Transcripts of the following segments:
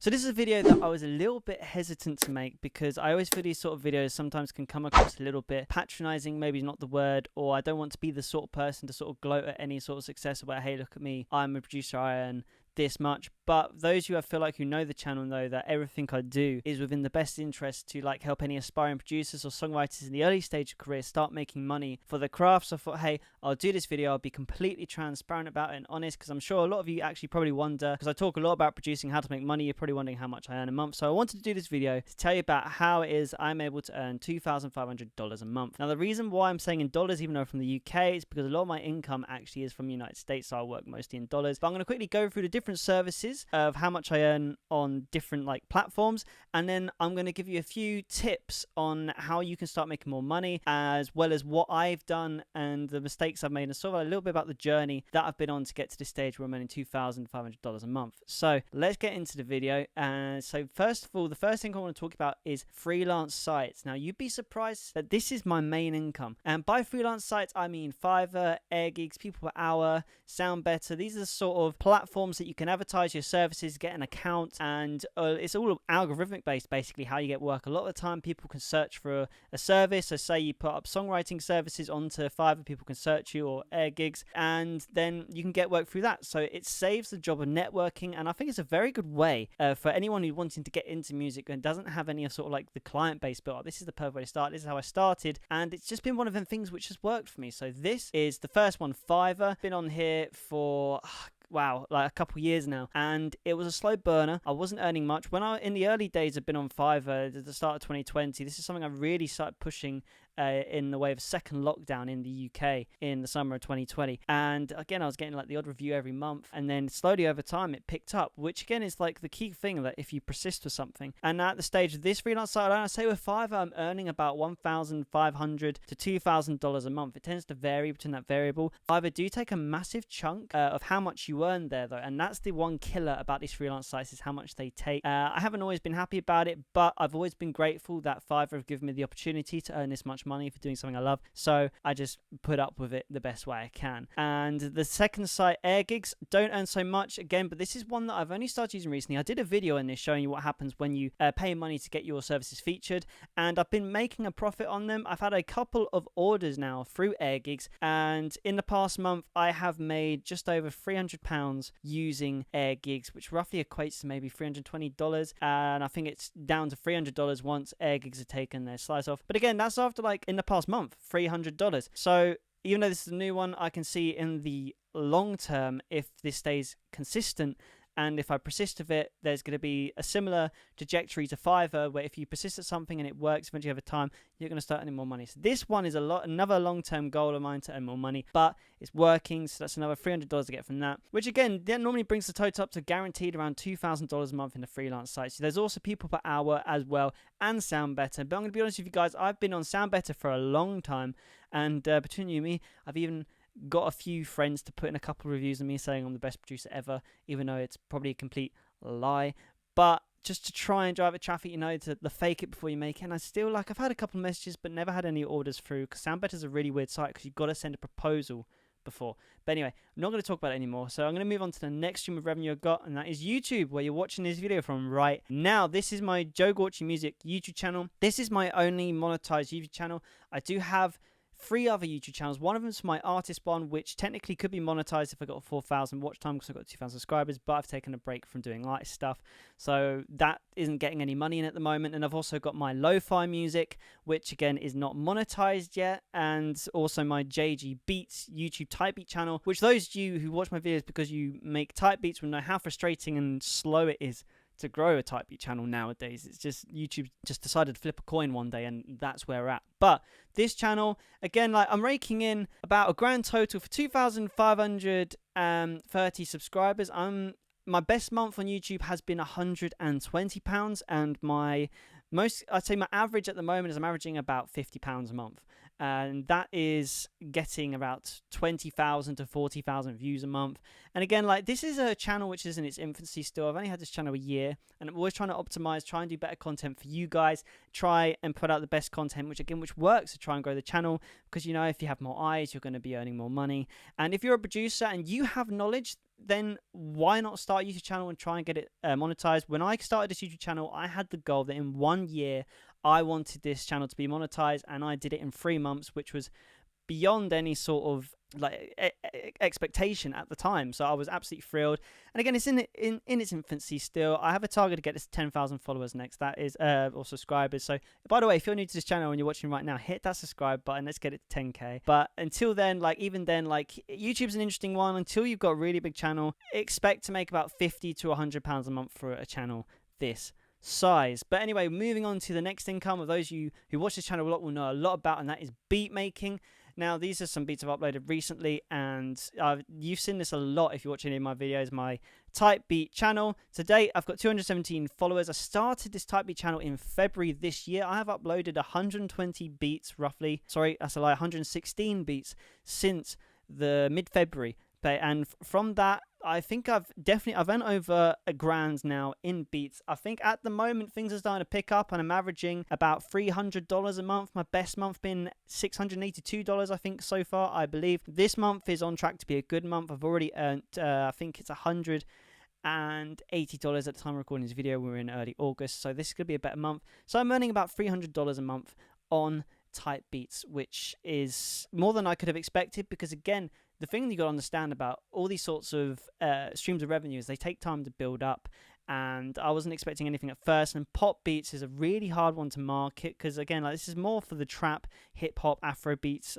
So this is a video that I was a little bit hesitant to make because I always feel these sort of videos sometimes can come across a little bit patronizing, maybe not the word, or I don't want to be the sort of person to sort of gloat at any sort of success about, hey, look at me, I'm a producer, I earn this much. But those who I feel like who know the channel know that everything I do is within the best interest to like help any aspiring producers or songwriters in the early stage of career start making money for the craft. So I thought, hey, I'll do this video, I'll be completely transparent about it and honest, because I'm sure a lot of you actually probably wonder, because I talk a lot about producing, how to make money, you're probably wondering how much I earn a month. So I wanted to do this video to tell you about how it is I'm able to earn $2,500 a month. Now the reason why I'm saying in dollars, even though I'm from the UK, is because a lot of my income actually is from the United States, so I work mostly in dollars. But I'm going to quickly go through the different services of how much I earn on different like platforms, and then I'm going to give you a few tips on how you can start making more money, as well as what I've done and the mistakes I've made, and sort of a little bit about the journey that I've been on to get to this stage where I'm earning $2,500 a month. So let's get into the video. So first of all, the first thing I want to talk about is freelance sites. Now you'd be surprised that this is my main income, and by freelance sites I mean Fiverr, Air Gigs, People Per Hour, Sound Better. These are the sort of platforms that you can advertise your services, get an account, and it's all algorithmic based, basically how you get work. A lot of the time people can search for a service, so say you put up songwriting services onto Fiverr, people can search you, or Air Gigs, and then you can get work through that. So it saves the job of networking, and I think it's a very good way for anyone who's wanting to get into music and doesn't have any sort of like the client base built up. This is the perfect way to start. This is how I started, and it's just been one of them things which has worked for me. So this is the first one, Fiverr. Been on here for wow, like a couple years now, and it was a slow burner. I wasn't earning much when I in the early days I've been on Fiverr at the start of 2020. This is something I really started pushing in the way of second lockdown in the UK in the summer of 2020, and again I was getting like the odd review every month, and then slowly over time it picked up, which again is like the key thing, that if you persist with something. And at the stage of this freelance site, I say with Fiverr I'm earning about $1,500 to $2,000 a month. It tends to vary between that variable. Fiverr do take a massive chunk of how much you earn there though, and that's the one killer about these freelance sites, is how much they take. I haven't always been happy about it, but I've always been grateful that Fiverr have given me the opportunity to earn this much money for doing something I love, so I just put up with it the best way I can. And the second site, Air Gigs, don't earn so much again, but this is one that I've only started using recently. I did a video in this showing you what happens when you pay money to get your services featured, and I've been making a profit on them. I've had a couple of orders now through Air Gigs, and in the past month I have made just over £300 using Air Gigs, which roughly equates to maybe $320, and I think it's down to $300 once Air Gigs have taken their slice off. But again, that's after like in the past month, $300. So even though this is a new one, I can see in the long term, if this stays consistent and if I persist with it, there's going to be a similar trajectory to Fiverr, where if you persist at something and it works, eventually over time, you're going to start earning more money. So this one is another long-term goal of mine, to earn more money, but it's working, so that's another $300 to get from that, which again, that normally brings the total up to guaranteed around $2,000 a month in the freelance site. So there's also People Per Hour as well, and Sound Better. But I'm going to be honest with you guys, I've been on Sound Better for a long time, and between you and me, I've even got a few friends to put in a couple of reviews of me saying I'm the best producer ever, even though it's probably a complete lie. But just to try and drive the traffic, you know, to the fake it before you make it. And I still, like, I've had a couple of messages but never had any orders through, because SoundBetter's a really weird site because you've got to send a proposal before. But anyway, I'm not going to talk about it anymore, so I'm going to move on to the next stream of revenue I've got, and that is YouTube, where you're watching this video from right now. This is my Joe Gauchi Music YouTube channel. This is my only monetized YouTube channel. I do have 3 other YouTube channels. One of them is my artist one, which technically could be monetized if I got 4,000 watch time, because I've got 2,000 subscribers, but I've taken a break from doing artist stuff, so that isn't getting any money in at the moment. And I've also got my lo-fi music, which again is not monetized yet, and also my JG Beats YouTube type beat channel, which those of you who watch my videos because you make type beats will know how frustrating and slow it is to grow a type beat channel nowadays. It's just YouTube just decided to flip a coin one day, and that's where we're at. But this channel, again, like, I'm raking in about a grand total for 2,530 subscribers. My best month on YouTube has been £120, and I'd say my average at the moment is I'm averaging about £50 a month. and that is getting about 20,000 to 40,000 views a month. And again, like, this is a channel which is in its infancy still. I've only had this channel a year, and I'm always trying to optimize, try and do better content for you guys, try and put out the best content, which works to try and grow the channel, because, you know, if you have more eyes, you're going to be earning more money. And if you're a producer and you have knowledge, then why not start a YouTube channel and try and get it monetized? When I started this YouTube channel, I had the goal that in 1 year I wanted this channel to be monetized, and I did it in 3 months, which was beyond any sort of like expectation at the time. So I was absolutely thrilled. And again, it's in its infancy still. I have a target to get this to 10,000 followers next. That is or subscribers. So by the way, if you're new to this channel and you're watching right now, hit that subscribe button. Let's get it to 10k. But until then, like, even then, like, YouTube's an interesting one. Until you've got a really big channel, expect to make about 50 to 100 pounds a month for a channel this size. But anyway, moving on to the next income of those you who watch this channel a lot will know a lot about, and that is beat making. Now, these are some beats I've uploaded recently, and you've seen this a lot if you watch any of my videos, my Type Beat channel. To date, I've got 217 followers. I started this Type Beat channel in February this year. I have uploaded 120 beats, roughly. Sorry, that's a lie, 116 beats since the mid-February. And from that, I think I've earned over $1,000 now in beats. I think at the moment things are starting to pick up, and I'm averaging about $300 a month. My best month been $682, I think, so far. I believe this month is on track to be a good month. I've already earned, I think it's $180 at the time of recording this video. We're in early August, so this is going to be a better month. So I'm earning about $300 a month on Type Beats, which is more than I could have expected, because again, the thing you got to understand about all these sorts of streams of revenue is they take time to build up, and I wasn't expecting anything at first. And pop beats is a really hard one to market, because again, like, this is more for the trap, hip hop, Afro beats.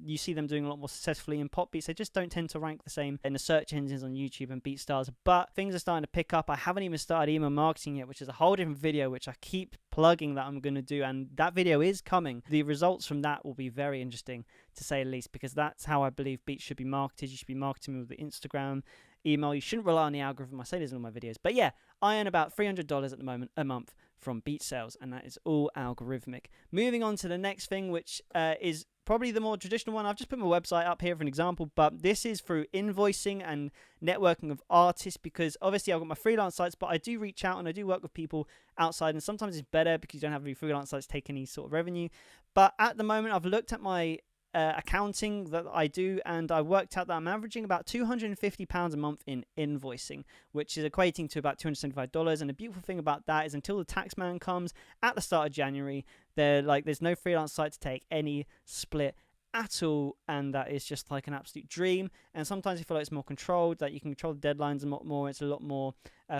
You see them doing a lot more successfully. In pop beats, they just don't tend to rank the same in the search engines on YouTube and BeatStars. But things are starting to pick up. I haven't even started email marketing yet, which is a whole different video, which I keep plugging that I'm going to do, and that video is coming. The results from that will be very interesting, to say the least, because that's how I believe beats should be marketed. You should be marketing with the Instagram, email. You shouldn't rely on the algorithm. I say this in all my videos. But yeah, I earn about $300 at the moment a month from beat sales, and that is all algorithmic. Moving on to the next thing, which is probably the more traditional one. I've just put my website up here for an example, but this is through invoicing and networking of artists, because obviously I've got my freelance sites, but I do reach out and I do work with people outside, and sometimes it's better because you don't have any freelance sites take any sort of revenue. But at the moment, I've looked at my accounting that I do, and I worked out that I'm averaging about £250 a month in invoicing, which is equating to about $275. And the beautiful thing about that is, until the tax man comes at the start of January, there's no freelance site to take any split at all, and that is just like an absolute dream. And sometimes you feel like it's more controlled, that you can control the deadlines a lot more. It's a lot more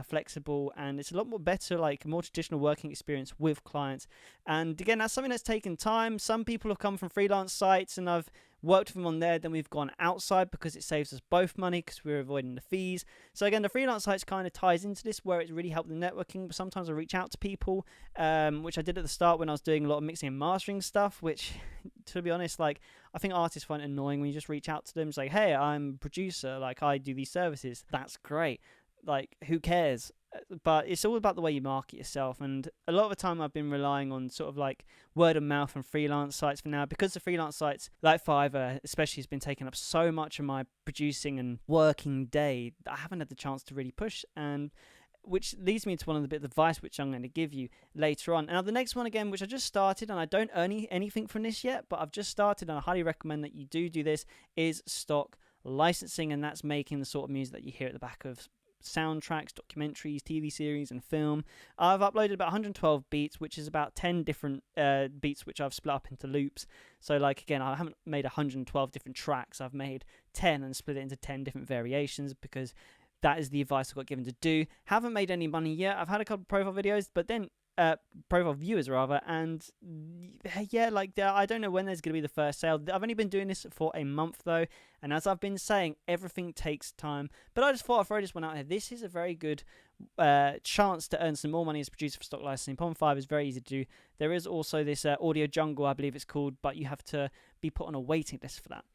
flexible, and it's a lot more better, like more traditional working experience with clients. And again, that's something that's taken time. Some people have come from freelance sites, and I've worked with them on there. Then we've gone outside because it saves us both money, because we're avoiding the fees. So again, the freelance sites kind of ties into this, where it's really helped the networking. But sometimes I reach out to people, which I did at the start when I was doing a lot of mixing and mastering stuff, which, to be honest, like, I think artists find it annoying when you just reach out to them. It's like, hey, I'm a producer, like, I do these services. That's great. Like, who cares? But it's all about the way you market yourself, and a lot of the time I've been relying on sort of like word of mouth and freelance sites for now, because the freelance sites like Fiverr especially has been taking up so much of my producing and working day that I haven't had the chance to really push, and which leads me to one of the bit of advice which I'm going to give you later on. Now, the next one, again, which I just started, and I don't earn anything from this yet, but I've just started, and I highly recommend that you do this, is stock licensing, and that's making the sort of music that you hear at the back of soundtracks, documentaries, TV series, and film. I've uploaded about 112 beats, which is about 10 different beats which I've split up into loops. So, like, again, I haven't made 112 different tracks. I've made 10 and split it into 10 different variations, because that is the advice I got given to do. Haven't made any money yet. I've had a couple of profile videos, but then profile viewers rather, and yeah, like, I don't know when there's going to be the first sale. I've only been doing this for a month though, and as I've been saying, everything takes time. But I just thought I'd throw this one out here. This is a very good chance to earn some more money as a producer for stock licensing. Pond 5 is very easy to do. There is also this Audio Jungle, I believe it's called, but you have to be put on a waiting list for that.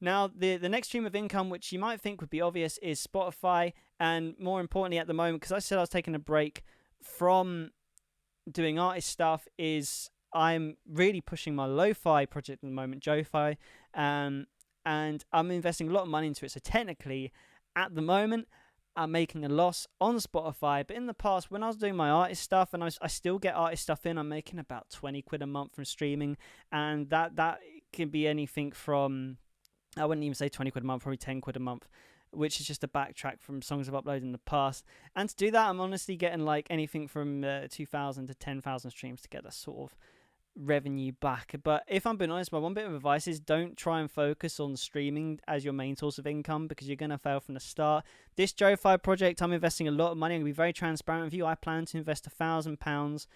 Now, the next stream of income, which you might think would be obvious, is Spotify. And more importantly at the moment, because I said I was taking a break from doing artist stuff, is I'm really pushing my lo-fi project at the moment, Jofi, and I'm investing a lot of money into it. So technically, at the moment, I'm making a loss on Spotify. But in the past, when I was doing my artist stuff, and I still get artist stuff in, I'm making about 20 quid a month from streaming, and that can be anything from, I wouldn't even say 20 quid a month, probably 10 quid a month, which is just a backtrack from songs I've uploaded in the past. And to do that, I'm honestly getting like anything from 2,000 to 10,000 streams to get that sort of revenue back. But if I'm being honest, my one bit of advice is don't try and focus on streaming as your main source of income, because you're going to fail from the start. This Jofi project, I'm investing a lot of money. I'm going to be very transparent with you. I plan to invest £1,000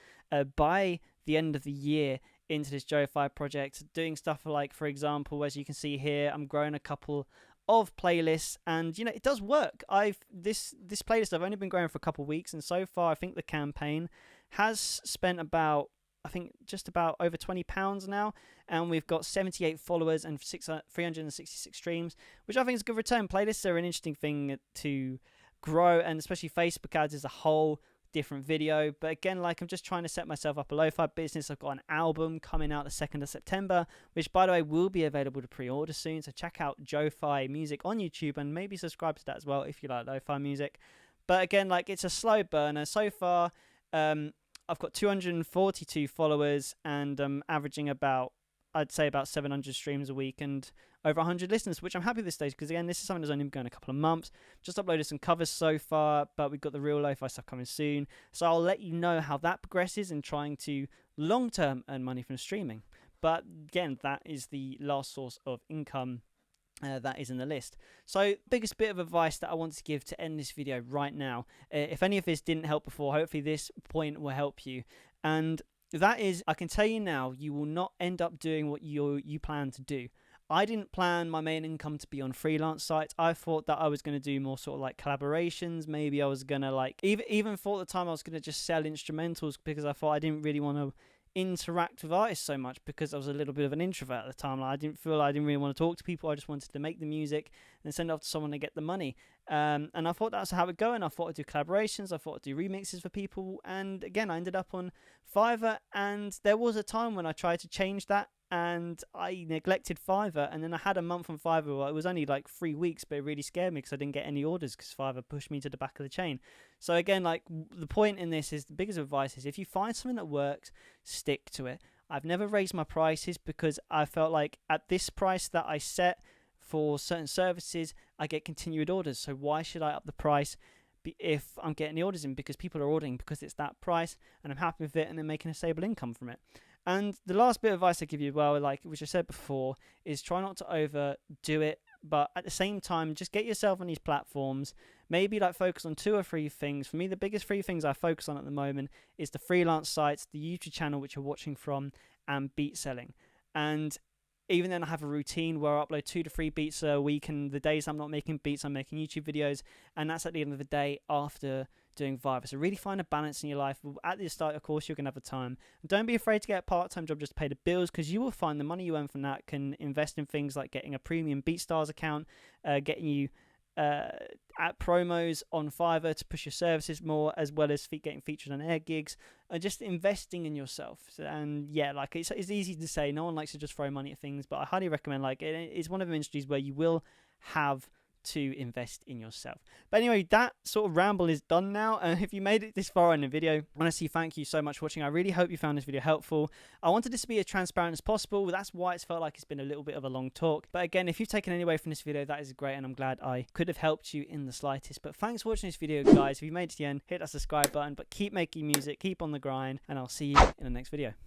by the end of the year into this Jofi project, doing stuff like, for example, as you can see here, I'm growing a couple of playlists, and it does work. This playlist I've only been growing for a couple of weeks, and so far I think the campaign has spent about, I think just about over £20 now, and we've got 78 followers and 366 streams, which I think is a good return. Playlists are an interesting thing to grow, and especially Facebook ads is a whole different video. But again, like, I'm just trying to set myself up a lo-fi business. I've got an album coming out the 2nd of September, which by the way will be available to pre-order soon, so check out Jofi Music on YouTube and maybe subscribe to that as well if you like lo-fi music. But again, like, it's a slow burner. So far I've got 242 followers, and averaging about, I'd say, about 700 streams a week and over 100 listeners, which I'm happy with this stage, because again, this is something that's only been going a couple of months. Just uploaded some covers so far, but we've got the real lo-fi stuff coming soon. So I'll let you know how that progresses and trying to long-term earn money from streaming. But again, that is the last source of income that is in the list. So biggest bit of advice that I want to give to end this video right now, if any of this didn't help before, hopefully this point will help you. And that is, I can tell you now, you will not end up doing what you plan to do. I didn't plan my main income to be on freelance sites. I thought that I was going to do more sort of like collaborations. Maybe I was going to like, even thought at the time I was going to just sell instrumentals, because I thought I didn't really want to interact with artists so much, because I was a little bit of an introvert at the time. Like, I didn't really want to talk to people. I just wanted to make the music and send it off to someone to get the money. And I thought that's how it would go. And I thought I'd do collaborations. I thought I'd do remixes for people. And again, I ended up on Fiverr. And there was a time when I tried to change that, and I neglected Fiverr, and then I had a month on Fiverr. Well, it was only like 3 weeks, but it really scared me because I didn't get any orders, because Fiverr pushed me to the back of the chain. So again, like, the point in this is, the biggest advice is, if you find something that works, stick to it. I've never raised my prices, because I felt like at this price that I set for certain services, I get continued orders. So why should I up the price if I'm getting the orders in? Because people are ordering because it's that price, and I'm happy with it, and they're making a stable income from it. And the last bit of advice I give you, well, like which I said before, is try not to overdo it, but at the same time, just get yourself on these platforms. Maybe like focus on 2 or 3 things. For me, the biggest 3 things I focus on at the moment is the freelance sites, the YouTube channel which you're watching from, and beat selling. And even then, I have a routine where I upload 2 to 3 beats a week, and the days I'm not making beats, I'm making YouTube videos, and that's at the end of the day after doing Fiverr. So really find a balance in your life. At the start, of course, you're going to have the time. Don't be afraid to get a part-time job just to pay the bills, because you will find the money you earn from that can invest in things like getting a premium BeatStars account, getting you at promos on Fiverr to push your services more, as well as getting featured on air gigs, and just investing in yourself. And yeah, like it's easy to say, no one likes to just throw money at things, but I highly recommend, like, it's one of the industries where you will have to invest in yourself. But anyway, that sort of ramble is done now, and if you made it this far in the video, honestly, thank you so much for watching. I really hope you found this video helpful. I wanted this to be as transparent as possible. That's why it's felt like it's been a little bit of a long talk. But again, if you've taken any away from this video, that is great, and I'm glad I could have helped you in the slightest. But thanks for watching this video, guys. If you made it to the end, hit that subscribe button, but keep making music, keep on the grind, and I'll see you in the next video.